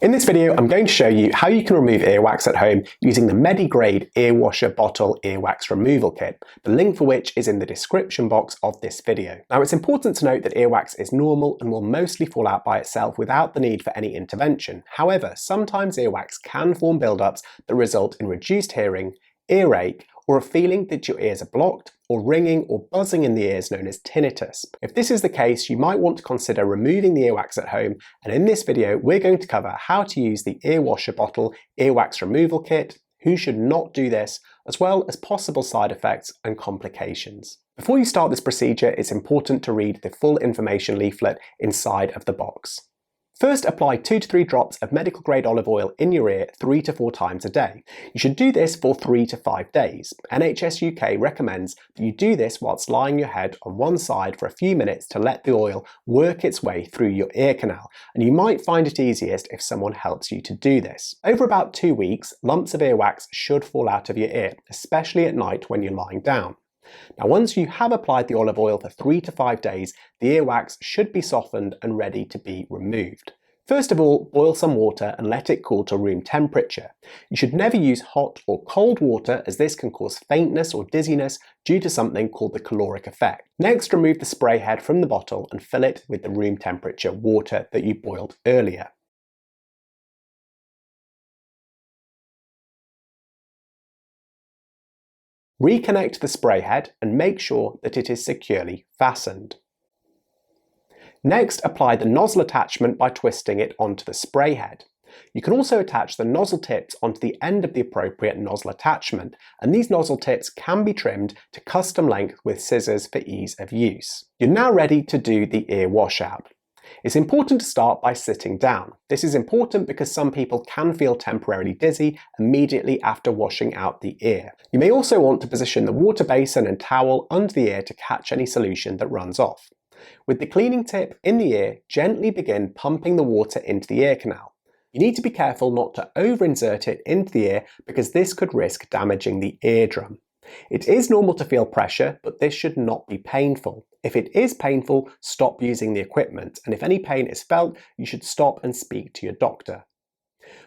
In this video, I'm going to show you how you can remove earwax at home using the Medi grade ear washer bottle earwax removal kit, the link for which is in the description box of this video. Now, it's important to note that earwax is normal and will mostly fall out by itself without the need for any intervention. However, sometimes earwax can form buildups that result in reduced hearing, earache, or a feeling that your ears are blocked, or ringing or buzzing in the ears known as tinnitus. If this is the case, you might want to consider removing the earwax at home, and in this video we're going to cover how to use the ear washer bottle earwax removal kit, who should not do this, as well as possible side effects and complications. Before you start this procedure, it's important to read the full information leaflet inside of the box. First, apply 2 to 3 drops of medical grade olive oil in your ear 3 to 4 times a day. You should do this for 3 to 5 days. NHS UK recommends that you do this whilst lying your head on one side for a few minutes to let the oil work its way through your ear canal, and you might find it easiest if someone helps you to do this. Over about 2 weeks, lumps of earwax should fall out of your ear, especially at night when you're lying down. Now, once you have applied the olive oil for 3 to 5 days, the earwax should be softened and ready to be removed. First of all, boil some water and let it cool to room temperature. You should never use hot or cold water, as this can cause faintness or dizziness due to something called the caloric effect. Next, remove the spray head from the bottle and fill it with the room temperature water that you boiled earlier. Reconnect the spray head and make sure that it is securely fastened. Next, apply the nozzle attachment by twisting it onto the spray head. You can also attach the nozzle tips onto the end of the appropriate nozzle attachment, and these nozzle tips can be trimmed to custom length with scissors for ease of use. You're now ready to do the ear washout. It's important to start by sitting down. This is important because some people can feel temporarily dizzy immediately after washing out the ear. You may also want to position the water basin and towel under the ear to catch any solution that runs off. With the cleaning tip in the ear, gently begin pumping the water into the ear canal. You need to be careful not to over-insert it into the ear because this could risk damaging the eardrum. It is normal to feel pressure, but this should not be painful. If it is painful, stop using the equipment, and if any pain is felt, you should stop and speak to your doctor.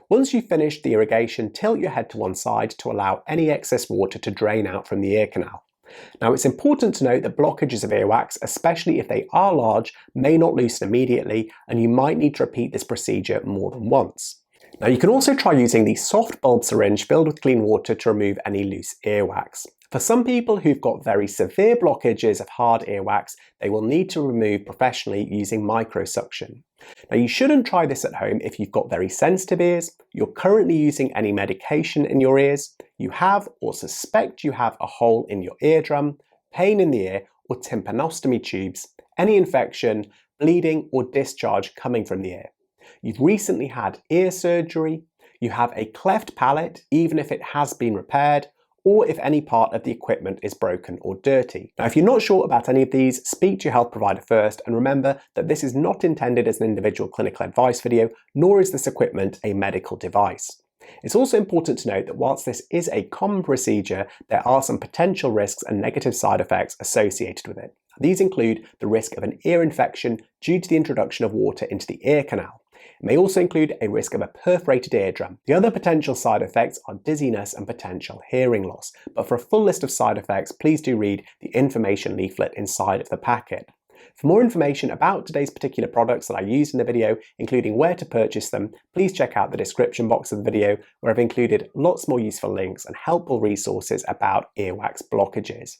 Once you've finished the irrigation, tilt your head to one side to allow any excess water to drain out from the ear canal. Now, it's important to note that blockages of earwax, especially if they are large, may not loosen immediately, and you might need to repeat this procedure more than once. Now, you can also try using the soft bulb syringe filled with clean water to remove any loose earwax. For some people who've got very severe blockages of hard earwax, they will need to remove professionally using microsuction. Now, you shouldn't try this at home if you've got very sensitive ears, you're currently using any medication in your ears, you have or suspect you have a hole in your eardrum, pain in the ear, or tympanostomy tubes, any infection, bleeding, or discharge coming from the ear. You've recently had ear surgery, you have a cleft palate, even if it has been repaired, or if any part of the equipment is broken or dirty. Now, if you're not sure about any of these, speak to your health provider first, and remember that this is not intended as an individual clinical advice video, nor is this equipment a medical device. It's also important to note that whilst this is a common procedure, there are some potential risks and negative side effects associated with it. These include the risk of an ear infection due to the introduction of water into the ear canal. It may also include a risk of a perforated eardrum. The other potential side effects are dizziness and potential hearing loss, but for a full list of side effects, please do read the information leaflet inside of the packet. For more information about today's particular products that I used in the video, including where to purchase them, please check out the description box of the video, where I've included lots more useful links and helpful resources about earwax blockages.